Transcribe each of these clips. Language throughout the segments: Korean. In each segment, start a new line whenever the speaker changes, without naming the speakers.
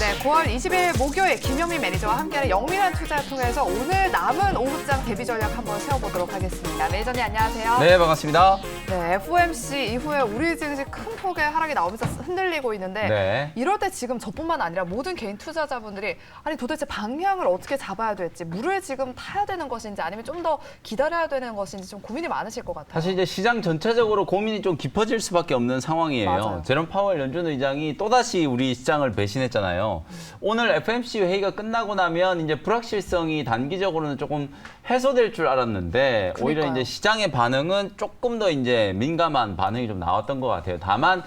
네, 9월 20일 목요일 김영민 매니저와 함께하는 영민한 투자를 통해서 오늘 남은 오후장 대비 전략 한번 세워보도록 하겠습니다. 매니저님 안녕하세요.
네, 반갑습니다.
네, FOMC 이후에 우리 증시 큰 폭의 하락이 나오면서 흔들리고 있는데
네.
이럴 때 지금 저뿐만 아니라 모든 개인 투자자분들이 아니 도대체 방향을 어떻게 잡아야 될지 물을 지금 타야 되는 것인지 아니면 좀 더 기다려야 되는 것인지 좀 고민이 많으실 것 같아요.
사실 이제 시장 전체적으로 고민이 좀 깊어질 수밖에 없는 상황이에요.
맞아요.
제롬 파월 연준 의장이 또다시 우리 시장을 배신했잖아요. 오늘 FOMC 회의가 끝나고 나면 이제 불확실성이 단기적으로는 조금 해소될 줄 알았는데 오히려
그러니까요.
이제 시장의 반응은 조금 더 이제 민감한 반응이 좀 나왔던 것 같아요. 다만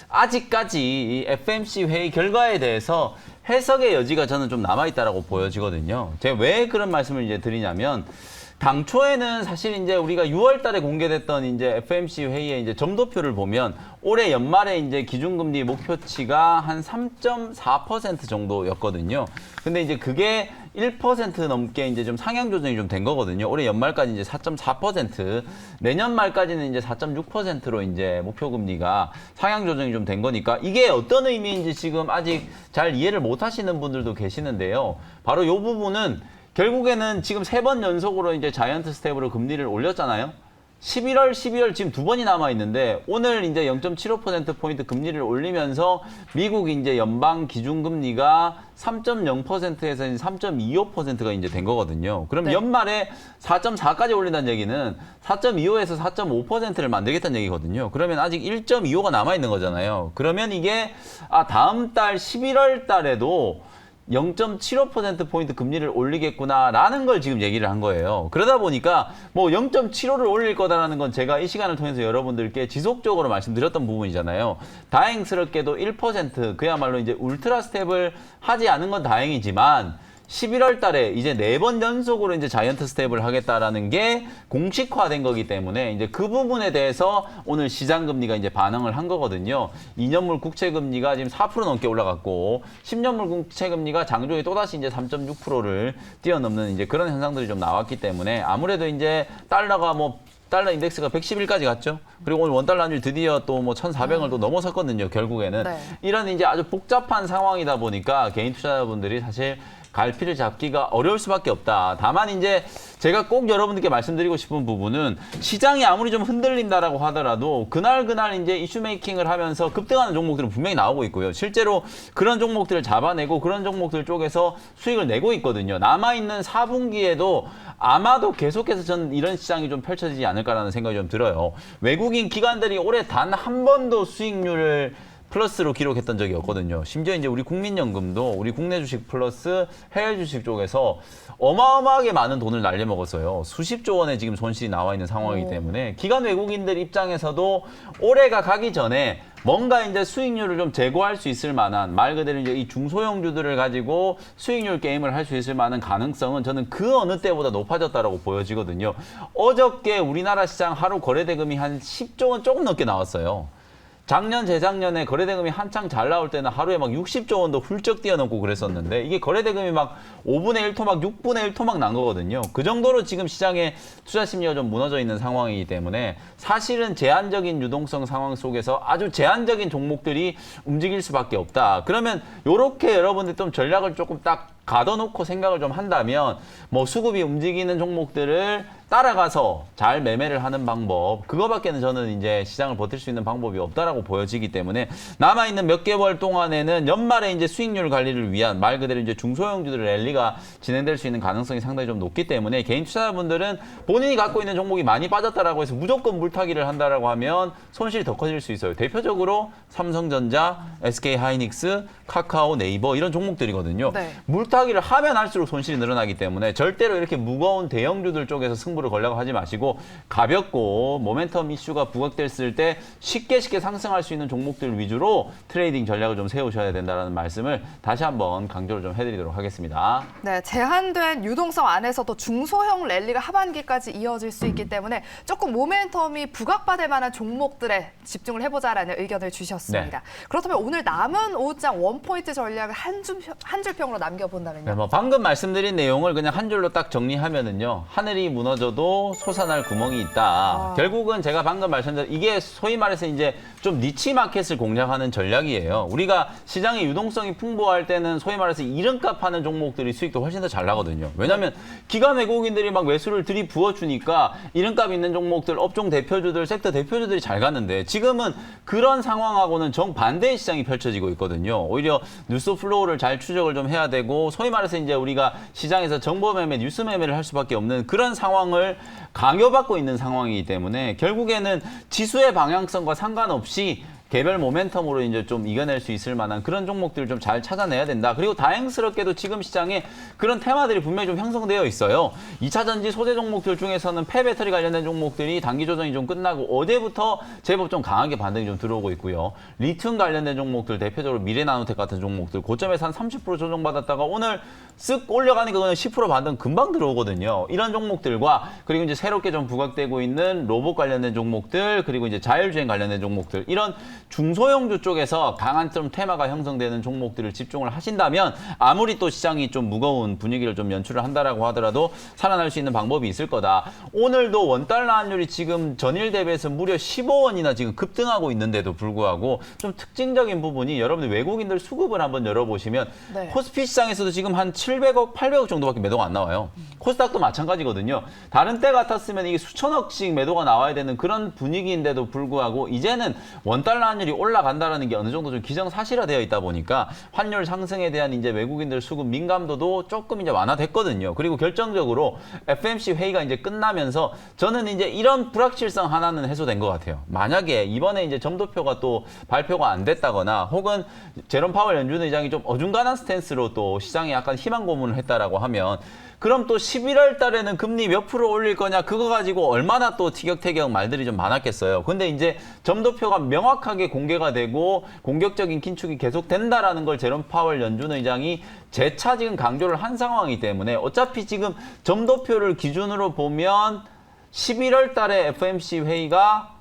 아직까지 이 FOMC 회의 결과에 대해서 해석의 여지가 저는 좀 남아있다라고 보여지거든요. 제가 왜 그런 말씀을 이제 드리냐면 당초에는 사실 이제 우리가 6월 달에 공개됐던 이제 FOMC 회의의 이제 점도표를 보면 올해 연말에 이제 기준금리 목표치가 한 3.4% 정도였거든요. 근데 이제 그게 1% 넘게 이제 좀 상향 조정이 좀 된 거거든요. 올해 연말까지 이제 4.4%, 내년 말까지는 이제 4.6%로 이제 목표 금리가 상향 조정이 좀 된 거니까 이게 어떤 의미인지 지금 아직 잘 이해를 못 하시는 분들도 계시는데요. 바로 이 부분은 결국에는 지금 3번 연속으로 이제 자이언트 스텝으로 금리를 올렸잖아요. 11월, 12월 지금 2번이 남아 있는데 오늘 이제 0.75%포인트 금리를 올리면서 미국 이제 연방 기준금리가 3.0%에서 3.25%가 이제 된 거거든요. 그럼
네.
연말에 4.4까지 올린다는 얘기는 4.25에서 4.5%를 만들겠다는 얘기거든요. 그러면 아직 1.25가 남아 있는 거잖아요. 그러면 이게 다음 달 11월 달에도 0.75%포인트 금리를 올리겠구나라는 걸 지금 얘기를 한 거예요. 그러다 보니까 뭐 0.75를 올릴 거다라는 건 제가 이 시간을 통해서 여러분들께 지속적으로 말씀드렸던 부분이잖아요. 다행스럽게도 1% 그야말로 이제 울트라 스텝을 하지 않은 건 다행이지만 11월 달에 이제 4번 연속으로 이제 자이언트 스텝을 하겠다라는 게 공식화된 거기 때문에 이제 그 부분에 대해서 오늘 시장 금리가 이제 반응을 한 거거든요. 2년물 국채 금리가 지금 4% 넘게 올라갔고 10년물 국채 금리가 장중에 또다시 이제 3.6%를 뛰어넘는 이제 그런 현상들이 좀 나왔기 때문에 아무래도 이제 달러 인덱스가 110일까지 갔죠. 그리고 오늘 원달러 환율 드디어 또 뭐 1,400을 또 넘어섰거든요. 결국에는.
네.
이런 이제 아주 복잡한 상황이다 보니까 개인 투자자분들이 사실 갈피를 잡기가 어려울 수밖에 없다. 다만 이제 제가 꼭 여러분들께 말씀드리고 싶은 부분은 시장이 아무리 좀 흔들린다라고 하더라도 그날 이제 이슈 메이킹을 하면서 급등하는 종목들은 분명히 나오고 있고요. 실제로 그런 종목들을 잡아내고 그런 종목들 쪽에서 수익을 내고 있거든요. 남아있는 4분기에도 아마도 계속해서 전 이런 시장이 좀 펼쳐지지 않을까라는 생각이 좀 들어요. 외국인 기관들이 올해 단 한 번도 수익률을 플러스로 기록했던 적이 없거든요. 심지어 이제 우리 국민연금도 우리 국내 주식 플러스 해외 주식 쪽에서 어마어마하게 많은 돈을 날려먹었어요. 수십조 원의 지금 손실이 나와 있는 상황이기 때문에 기관 외국인들 입장에서도 올해가 가기 전에 뭔가 이제 수익률을 좀 제고할 수 있을 만한 말 그대로 이제 이 중소형주들을 가지고 수익률 게임을 할 수 있을 만한 가능성은 저는 그 어느 때보다 높아졌다라고 보여지거든요. 어저께 우리나라 시장 하루 거래 대금이 한 10조 원 조금 넘게 나왔어요. 작년, 재작년에 거래대금이 한창 잘 나올 때는 하루에 막 60조 원도 훌쩍 뛰어넘고 그랬었는데 이게 거래대금이 막 5분의 1토막, 6분의 1토막 난 거거든요. 그 정도로 지금 시장의 투자 심리가 좀 무너져 있는 상황이기 때문에 사실은 제한적인 유동성 상황 속에서 아주 제한적인 종목들이 움직일 수밖에 없다. 그러면 이렇게 여러분들 좀 전략을 조금 딱 가둬놓고 생각을 좀 한다면 뭐 수급이 움직이는 종목들을 따라가서 잘 매매를 하는 방법 그거밖에는 저는 이제 시장을 버틸 수 있는 방법이 없다라고 보여지기 때문에 남아있는 몇 개월 동안에는 연말에 이제 수익률 관리를 위한 말 그대로 이제 중소형주들의 랠리가 진행될 수 있는 가능성이 상당히 좀 높기 때문에 개인 투자자분들은 본인이 갖고 있는 종목이 많이 빠졌다라고 해서 무조건 물타기를 한다라고 하면 손실이 더 커질 수 있어요. 대표적으로 삼성전자, SK하이닉스, 카카오, 네이버 이런 종목들이거든요.
네.
물타기를 하면 할수록 손실이 늘어나기 때문에 절대로 이렇게 무거운 대형주들 쪽에서 승부를 걸려고 하지 마시고 가볍고 모멘텀 이슈가 부각됐을 때 쉽게 상승할 수 있는 종목들 위주로 트레이딩 전략을 좀 세우셔야 된다는 말씀을 다시 한번 강조를 좀 해드리도록 하겠습니다.
네, 제한된 유동성 안에서도 중소형 랠리가 하반기까지 이어질 수 있기 때문에 조금 모멘텀이 부각받을 만한 종목들에 집중을 해보자라는 의견을 주셨습니다.
네.
그렇다면 오늘 남은 오후장 원포인트 전략을 한 줄평으로 남겨보는 본다면요.
네, 뭐 방금 말씀드린 내용을 그냥 한 줄로 딱 정리하면은요. 하늘이 무너져도 솟아날 구멍이 있다. 결국은 제가 방금 말씀드린 이게 소위 말해서 이제 좀 니치 마켓을 공략하는 전략이에요. 우리가 시장의 유동성이 풍부할 때는 소위 말해서 이름값 하는 종목들이 수익도 훨씬 더 잘 나거든요. 왜냐하면 기관 외국인들이 막 매수를 들이부어주니까 이름값 있는 종목들, 업종 대표주들, 섹터 대표주들이 잘 가는데 지금은 그런 상황하고는 정반대의 시장이 펼쳐지고 있거든요. 오히려 뉴스 플로우를 잘 추적을 좀 해야 되고 소위 말해서 이제 우리가 시장에서 정보 매매, 뉴스 매매를 할 수밖에 없는 그런 상황을 강요받고 있는 상황이기 때문에 결국에는 지수의 방향성과 상관없이 개별 모멘텀으로 이제 좀 이겨낼 수 있을 만한 그런 종목들을 좀 잘 찾아내야 된다. 그리고 다행스럽게도 지금 시장에 그런 테마들이 분명히 좀 형성되어 있어요. 2차 전지 소재 종목들 중에서는 폐배터리 관련된 종목들이 단기 조정이 좀 끝나고 어제부터 제법 좀 강하게 반등이 좀 들어오고 있고요. 리튬 관련된 종목들 대표적으로 미래나노텍 같은 종목들 고점에서 한 30% 조정받았다가 오늘 쓱 올려가니까 그냥 10% 반등 금방 들어오거든요. 이런 종목들과 그리고 이제 새롭게 좀 부각되고 있는 로봇 관련된 종목들 그리고 이제 자율주행 관련된 종목들 이런 중소형주 쪽에서 강한 좀 테마가 형성되는 종목들을 집중을 하신다면 아무리 또 시장이 좀 무거운 분위기를 좀 연출을 한다라고 하더라도 살아날 수 있는 방법이 있을 거다. 오늘도 원달러 환율이 지금 전일 대비해서 무려 15원이나 지금 급등하고 있는데도 불구하고 좀 특징적인 부분이 여러분들 외국인들 수급을 한번 열어보시면
네.
코스피 시장에서도 지금 한 700억, 800억 정도밖에 매도가 안 나와요. 코스닥도 마찬가지거든요. 다른 때 같았으면 이게 수천억씩 매도가 나와야 되는 그런 분위기인데도 불구하고 이제는 원달러 환율이 올라간다라는 게 어느 정도 좀 기정사실화되어 있다 보니까 환율 상승에 대한 이제 외국인들 수급 민감도도 조금 이제 완화됐거든요. 그리고 결정적으로 FMC 회의가 이제 끝나면서 저는 이제 이런 불확실성 하나는 해소된 것 같아요. 만약에 이번에 이제 점도표가 또 발표가 안 됐다거나 혹은 제롬 파월 연준 의장이 좀 어중간한 스탠스로 또 시장에 약간 희망 고문을 했다라고 하면 그럼 또 11월 달에는 금리 몇 프로 올릴 거냐 그거 가지고 얼마나 또 티격태격 말들이 좀 많았겠어요. 근데 이제 점도표가 명확하게 공개가 되고 공격적인 긴축이 계속된다라는 걸 제롬 파월 연준 의장이 재차 지금 강조를 한 상황이기 때문에 어차피 지금 점도표를 기준으로 보면 11월 달에 FMC 회의가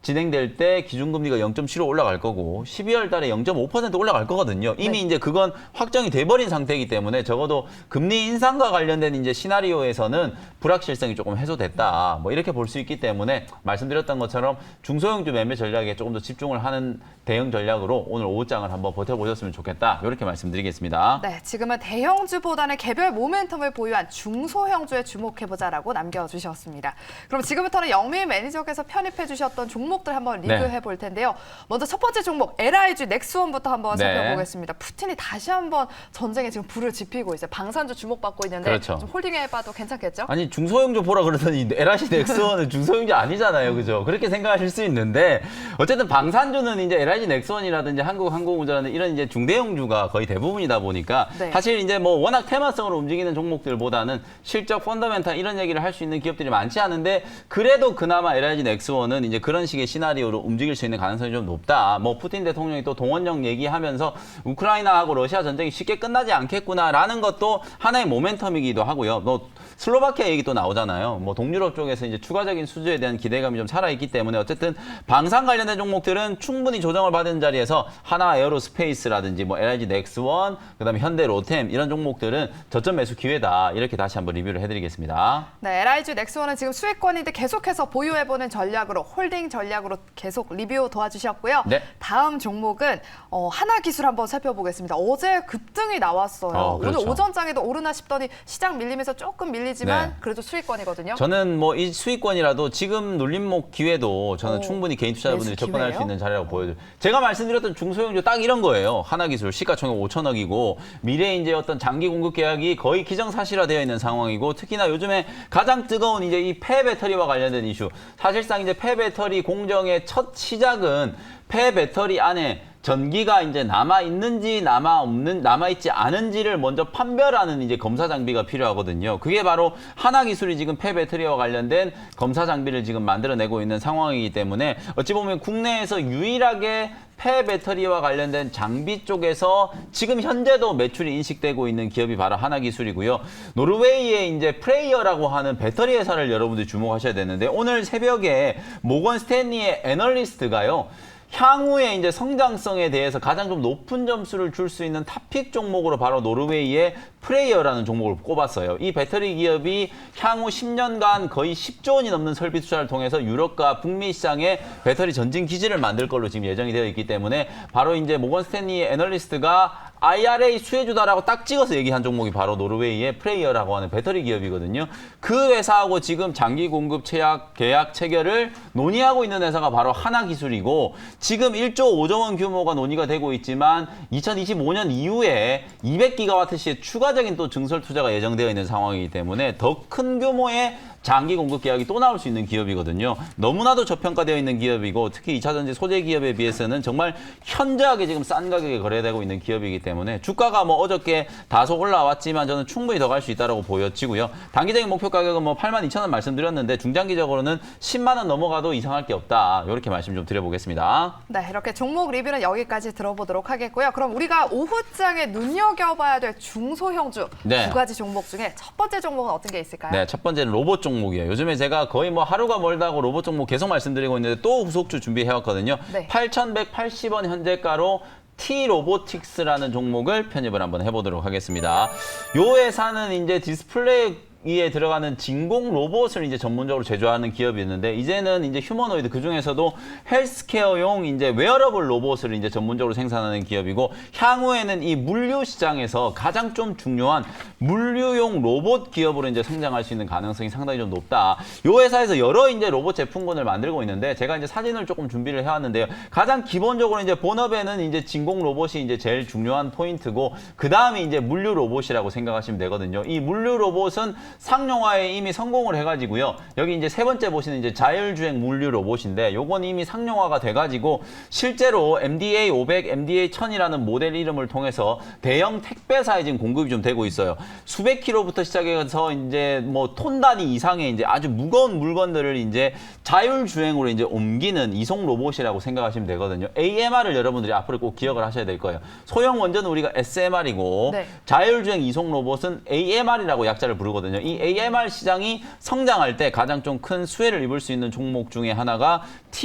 진행될 때 기준금리가 0.75 올라갈 거고 12월 달에 0.5% 올라갈 거거든요. 이미 이제 그건 확정이 돼버린 상태이기 때문에 적어도 금리 인상과 관련된 이제 시나리오에서는 불확실성이 조금 해소됐다. 뭐 이렇게 볼 수 있기 때문에 말씀드렸던 것처럼 중소형주 매매 전략에 조금 더 집중을 하는 대응 전략으로 오늘 오후장을 한번 버텨보셨으면 좋겠다. 이렇게 말씀드리겠습니다.
네, 지금은 대형주보다는 개별 모멘텀을 보유한 중소형주에 주목해보자라고 남겨주셨습니다. 그럼 지금부터는 영민 매니저께서 편입해 주셨던 종목들 한번 리뷰해 볼 텐데요. 먼저 첫 번째 종목 LIG 넥스원부터 한번
네.
살펴보겠습니다. 푸틴이 다시 한번 전쟁에 지금 불을 지피고 있어요. 방산주 주목받고 있는데
그렇죠.
좀 홀딩해봐도 괜찮겠죠?
아니 중소형주 보라 그러더니 LIG 넥스원은 중소형주 아니잖아요, 그죠? 그렇게 생각하실 수 있는데 어쨌든 방산주는 이제 LIG 넥스원이라든지 한국항공우주라는 이런 이제 중대형주가 거의 대부분이다 보니까
네.
사실 이제 뭐 워낙 테마성으로 움직이는 종목들보다는 실적 펀더멘탈 이런 얘기를 할 수 있는 기업들이 많지 않은데 그래도 그나마 LIG 넥스원은 이제 그런 식의 시나리오로 움직일 수 있는 가능성이 좀 높다. 뭐 푸틴 대통령이 또 동원령 얘기하면서 우크라이나하고 러시아 전쟁이 쉽게 끝나지 않겠구나라는 것도 하나의 모멘텀이기도 하고요. 뭐 슬로바키아 얘기도 나오잖아요. 뭐 동유럽 쪽에서 이제 추가적인 수주에 대한 기대감이 좀 살아있기 때문에 어쨌든 방산 관련된 종목들은 충분히 조정을 받은 자리에서 하나 에어로스페이스라든지 뭐 LIG 넥스원, 그다음에 현대 로템 이런 종목들은 저점 매수 기회다. 이렇게 다시 한번 리뷰를 해드리겠습니다.
네, LIG 넥스원은 지금 수익권인데 계속해서 보유해보는 전략으로 홀딩 전략으로 계속 리뷰 도와주셨고요.
네.
다음 종목은 하나기술 한번 살펴보겠습니다. 어제 급등이 나왔어요.
그렇죠.
오늘 오전장에도 오르나 싶더니 시장 밀리면서 조금 밀리지만
네.
그래도 수익권이거든요.
저는 뭐 이 수익권이라도 지금 눌림목 기회도 저는 충분히 개인 투자자분들이
매수
접근할
기회예요?
수 있는 자리라고 보여요. 제가 말씀드렸던 중소형주 딱 이런 거예요. 하나기술 시가총액 5천억이고 미래 이제 어떤 장기 공급 계약이 거의 기정사실화되어 있는 상황이고 특히나 요즘에 가장 뜨거운 이제 이 폐배터리와 관련된 이슈. 사실상 이제 폐배터리 공정의 첫 시작은 폐배터리 안에 전기가 이제 남아있는지 남아있지 않은지를 먼저 판별하는 이제 검사 장비가 필요하거든요. 그게 바로 하나기술이 지금 폐배터리와 관련된 검사 장비를 지금 만들어내고 있는 상황이기 때문에 어찌 보면 국내에서 유일하게 폐배터리와 관련된 장비 쪽에서 지금 현재도 매출이 인식되고 있는 기업이 바로 하나기술이고요. 노르웨이의 이제 프레이어라고 하는 배터리 회사를 여러분들이 주목하셔야 되는데 오늘 새벽에 모건 스탠리의 애널리스트가요. 향후에 이제 성장성에 대해서 가장 좀 높은 점수를 줄 수 있는 탑픽 종목으로 바로 노르웨이의 프레이어라는 종목을 꼽았어요. 이 배터리 기업이 향후 10년간 거의 10조 원이 넘는 설비 투자를 통해서 유럽과 북미 시장에 배터리 전진 기지를 만들 걸로 지금 예정이 되어 있기 때문에 바로 이제 모건 스탠리 애널리스트가 IRA 수혜주다라고 딱 찍어서 얘기한 종목이 바로 노르웨이의 프레이어라고 하는 배터리 기업이거든요. 그 회사하고 지금 장기 공급 계약 체결을 논의하고 있는 회사가 바로 하나기술이고 지금 1조 5조 원 규모가 논의가 되고 있지만 2025년 이후에 200기가와트시의 추가적인 또 증설 투자가 예정되어 있는 상황이기 때문에 더 큰 규모의 장기 공급 계약이 또 나올 수 있는 기업이거든요. 너무나도 저평가되어 있는 기업이고 특히 2차 전지 소재 기업에 비해서는 정말 현저하게 지금 싼 가격에 거래되고 있는 기업이기 때문에 주가가 뭐 어저께 다소 올라왔지만 저는 충분히 더 갈 수 있다고 보여지고요. 단기적인 목표 가격은 뭐 82,000원 말씀드렸는데 중장기적으로는 10만 원 넘어가도 이상할 게 없다. 이렇게 말씀 좀 드려보겠습니다.
네, 이렇게 종목 리뷰는 여기까지 들어보도록 하겠고요. 그럼 우리가 오후장에 눈여겨봐야 될 중소형주
네.
두 가지 종목 중에 첫 번째 종목은 어떤 게 있을까요?
네, 첫 번째는 로봇 종목이에요. 요즘에 제가 거의 뭐 하루가 멀다고 로봇 종목 계속 말씀드리고 있는데 또 후속주 준비해왔거든요.
네.
8,180원 현재가로 T-로보틱스라는 종목을 편입을 한번 해보도록 하겠습니다. 요 회사는 이제 디스플레이에 들어가는 진공 로봇을 이제 전문적으로 제조하는 기업이었는데 이제는 이제 휴머노이드 그 중에서도 헬스케어용 이제 웨어러블 로봇을 이제 전문적으로 생산하는 기업이고 향후에는 이 물류 시장에서 가장 좀 중요한 물류용 로봇 기업으로 이제 성장할 수 있는 가능성이 상당히 좀 높다. 요 회사에서 여러 이제 로봇 제품군을 만들고 있는데 제가 이제 사진을 조금 준비를 해왔는데요. 가장 기본적으로 이제 본업에는 이제 진공 로봇이 이제 제일 중요한 포인트고 그 다음에 이제 물류 로봇이라고 생각하시면 되거든요. 이 물류 로봇은 상용화에 이미 성공을 해가지고요. 여기 이제 세 번째 보시는 이제 자율주행 물류 로봇인데 요건 이미 상용화가 돼가지고 실제로 MDA 500, MDA 1000이라는 모델 이름을 통해서 대형 택배사에 지금 공급이 좀 되고 있어요. 수백 킬로부터 시작해서 이제 뭐 톤 단위 이상의 이제 아주 무거운 물건들을 이제 자율주행으로 이제 옮기는 이송 로봇이라고 생각하시면 되거든요. AMR을 여러분들이 앞으로 꼭 기억을 하셔야 될 거예요. 소형 원전은 우리가 SMR이고
네.
자율주행 이송 로봇은 AMR이라고 약자를 부르거든요. 이 AMR 시장이 성장할 때 가장 좀 큰 수혜를 입을 수 있는 종목 중에 하나가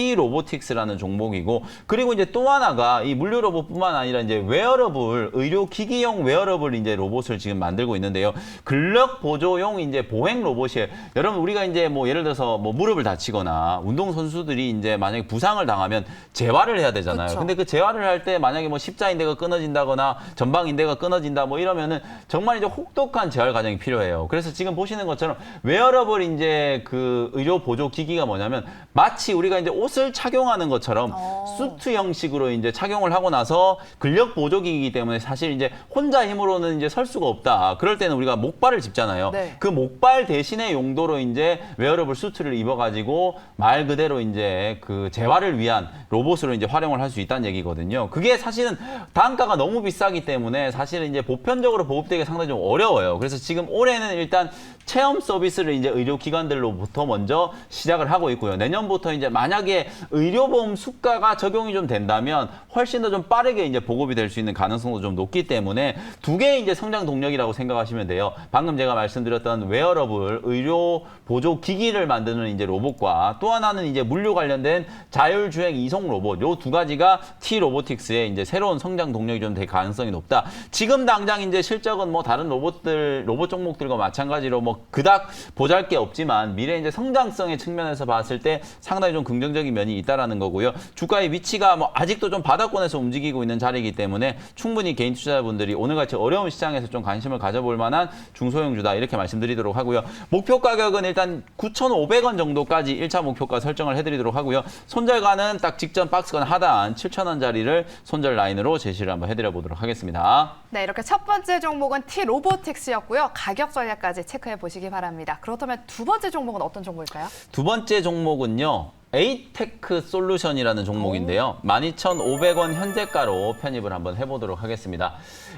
T-로보틱스라는 종목이고 그리고 이제 또 하나가 이 물류 로봇뿐만 아니라 이제 웨어러블 의료 기기용 웨어러블 이제 로봇을 지금 만들고 있는데요. 근력 보조용 이제 보행 로봇이에요. 여러분 우리가 이제 뭐 예를 들어서 뭐 무릎을 다치거나 운동 선수들이 이제 만약에 부상을 당하면 재활을 해야 되잖아요.
그쵸.
근데 그 재활을 할 때 만약에 뭐 십자인대가 끊어진다거나 전방인대가 끊어진다 뭐 이러면은 정말 이제 혹독한 재활 과정이 필요해요. 그래서 지금 보시는 것처럼 웨어러블 이제 그 의료 보조 기기가 뭐냐면 마치 우리가 이제 옷을 착용하는 것처럼 수트 형식으로 이제 착용을 하고 나서 근력 보조 기기이기 때문에 사실 이제 혼자 힘으로는 이제 설 수가 없다. 그럴 때는 우리가 목발을 짚잖아요.
네.
그 목발 대신의 용도로 이제 웨어러블 수트를 입어가지고 말 그대로 이제 그 재활을 위한 로봇으로 이제 활용을 할 수 있다는 얘기거든요. 그게 사실은 단가가 너무 비싸기 때문에 사실은 이제 보편적으로 보급되기 상당히 좀 어려워요. 그래서 지금 올해는 일단 체험 서비스를 이제 의료기관들로부터 먼저 시작을 하고 있고요. 내년부터 이제 만약에 의료보험 수가가 적용이 좀 된다면 훨씬 더 좀 빠르게 이제 보급이 될 수 있는 가능성도 좀 높기 때문에 두 개의 이제 성장 동력이라고 생각하시면 돼요. 방금 제가 말씀드렸던 웨어러블 의료 보조 기기를 만드는 이제 로봇과 또 하나는 이제 물류 관련된 자율주행 이송 로봇 요 두 가지가 T-로보틱스의 이제 새로운 성장 동력이 좀 될 가능성이 높다. 지금 당장 이제 실적은 뭐 다른 로봇 종목들과 마찬가지로 뭐 그닥 보잘게 없지만 미래 이제 성장성의 측면에서 봤을 때 상당히 좀 긍정적인 면이 있다라는 거고요. 주가의 위치가 뭐 아직도 좀 바닥권에서 움직이고 있는 자리이기 때문에 충분히 개인 투자자분들이 오늘같이 어려운 시장에서 좀 관심을 가져볼 만한 중소형주다 이렇게 말씀드리도록 하고요. 목표 가격은 일단 9,500원 정도까지 1차 목표가 설정을 해드리도록 하고요. 손절가는 딱 직전 박스권 하단 7,000원짜리를 손절 라인으로 제시를 한번 해드려 보도록 하겠습니다.
네, 이렇게 첫 번째 종목은 T-로보틱스였고요. 가격 전략까지 체크해 보시기 바랍니다. 그렇다면 두 번째 종목은 어떤 종목일까요?
두 번째 종목은요. 에이테크 솔루션이라는 종목인데요. 12,500원 현재가로 편입을 한번 해보도록 하겠습니다.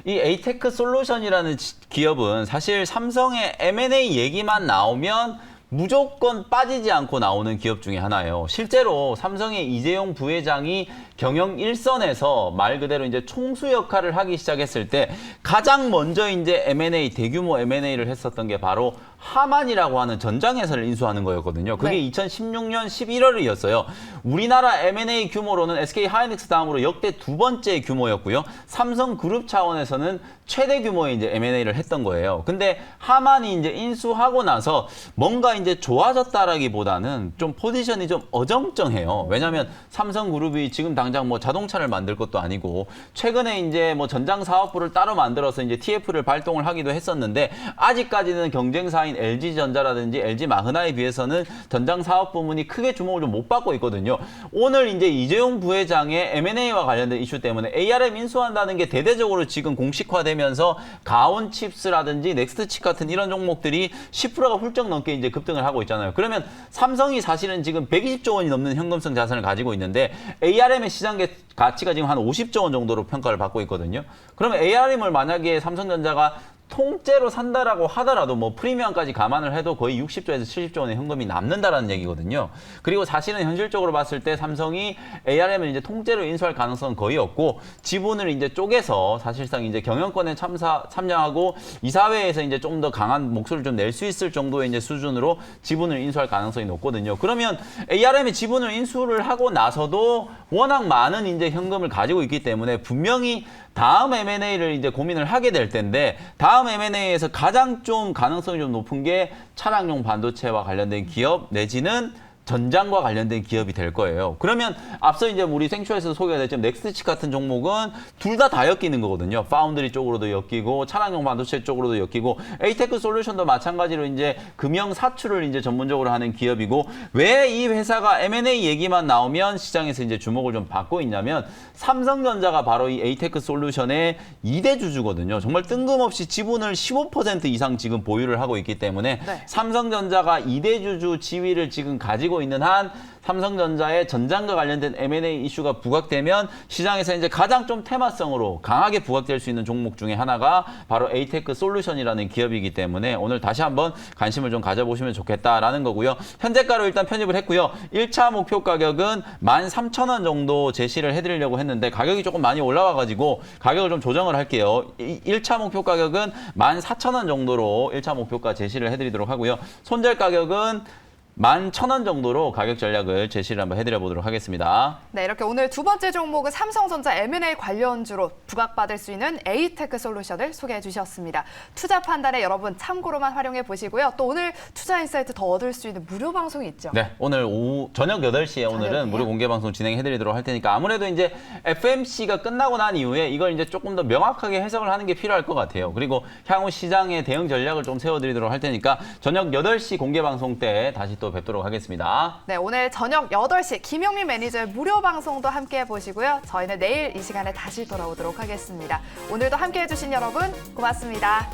이 에이테크 솔루션이라는 기업은 사실 삼성의 M&A 얘기만 나오면 무조건 빠지지 않고 나오는 기업 중에 하나예요. 실제로 삼성의 이재용 부회장이 경영 일선에서 말 그대로 이제 총수 역할을 하기 시작했을 때 가장 먼저 이제 M&A 대규모 M&A를 했었던 게 바로 하만이라고 하는 전장회사를 인수하는 거였거든요. 그게
네.
2016년 11월이었어요. 우리나라 M&A 규모로는 SK 하이닉스 다음으로 역대 두 번째 규모였고요. 삼성그룹 차원에서는 최대 규모의 이제 M&A를 했던 거예요. 근데 하만이 이제 인수하고 나서 뭔가 이제 좋아졌다라기보다는 좀 포지션이 좀 어정쩡해요. 왜냐하면 삼성그룹이 지금 당장 뭐 자동차를 만들 것도 아니고 최근에 이제 뭐 전장 사업부를 따로 만들어서 이제 TF를 발동을 하기도 했었는데 아직까지는 경쟁사인 LG전자라든지 LG마그나에 비해서는 전장 사업 부문이 크게 주목을 좀 못 받고 있거든요. 오늘 이제 이재용 부회장의 M&A와 관련된 이슈 때문에 ARM 인수한다는 게 대대적으로 지금 공식화되면서 가온칩스라든지 넥스트칩 같은 이런 종목들이 10%가 훌쩍 넘게 이제 급등을 하고 있잖아요. 그러면 삼성이 사실은 지금 120조 원이 넘는 현금성 자산을 가지고 있는데 ARM의 시장 가치가 지금 한 50조 원 정도로 평가를 받고 있거든요. 그러면 ARM을 만약에 삼성전자가 통째로 산다라고 하더라도 뭐 프리미엄까지 감안을 해도 거의 60조에서 70조 원의 현금이 남는다라는 얘기거든요. 그리고 사실은 현실적으로 봤을 때 삼성이 ARM을 이제 통째로 인수할 가능성은 거의 없고 지분을 이제 쪼개서 사실상 이제 경영권에 참여하고 이사회에서 이제 좀 더 강한 목소리를 좀 낼 수 있을 정도의 이제 수준으로 지분을 인수할 가능성이 높거든요. 그러면 ARM이 지분을 인수를 하고 나서도 워낙 많은 이제 현금을 가지고 있기 때문에 분명히 다음 M&A를 이제 고민을 하게 될 텐데 다음 M&A에서 가장 좀 가능성이 좀 높은 게 차량용 반도체와 관련된 기업 내지는 전장과 관련된 기업이 될 거예요. 그러면 앞서 이제 우리 생쇼에서 소개가 됐지만 넥스트칩 같은 종목은 둘 다 엮이는 거거든요. 파운드리 쪽으로도 엮이고 차량용 반도체 쪽으로도 엮이고 에이테크 솔루션도 마찬가지로 이제 금형 사출을 이제 전문적으로 하는 기업이고 왜 이 회사가 M&A 얘기만 나오면 시장에서 이제 주목을 좀 받고 있냐면 삼성전자가 바로 이 에이테크 솔루션의 2대 주주거든요. 정말 뜬금없이 지분을 15% 이상 지금 보유를 하고 있기 때문에
네.
삼성전자가 2대 주주 지위를 지금 가지고 있는 한 삼성전자의 전장과 관련된 M&A 이슈가 부각되면 시장에서 이제 가장 좀 테마성으로 강하게 부각될 수 있는 종목 중에 하나가 바로 에이테크 솔루션이라는 기업이기 때문에 오늘 다시 한번 관심을 좀 가져보시면 좋겠다라는 거고요. 현재가로 일단 편입을 했고요. 1차 목표 가격은 13,000원 정도 제시를 해드리려고 했는데 가격이 조금 많이 올라와가지고 가격을 좀 조정을 할게요. 1차 목표 가격은 14,000원 정도로 1차 목표가 제시를 해드리도록 하고요. 손절 가격은 11,000원 정도로 가격 전략을 제시를 한번 해드려 보도록 하겠습니다.
네, 이렇게 오늘 두 번째 종목은 삼성전자 M&A 관련주로 부각받을 수 있는 에이테크 솔루션을 소개해 주셨습니다. 투자 판단에 여러분 참고로만 활용해 보시고요. 또 오늘 투자 인사이트 더 얻을 수 있는 무료 방송이 있죠.
네, 오늘 오후 저녁 8시에 오늘은
저녁이요?
무료 공개 방송 진행해 드리도록 할 테니까 아무래도 이제 FMC가 끝나고 난 이후에 이걸 이제 조금 더 명확하게 해석을 하는 게 필요할 것 같아요. 그리고 향후 시장의 대응 전략을 좀 세워 드리도록 할 테니까 저녁 8시 공개 방송 때 다시 또 뵙도록 하겠습니다.
네, 오늘 저녁 8시 김용민 매니저의 무료 방송도 함께 해보시고요. 저희는 내일 이 시간에 다시 돌아오도록 하겠습니다. 오늘도 함께 해주신 여러분 고맙습니다.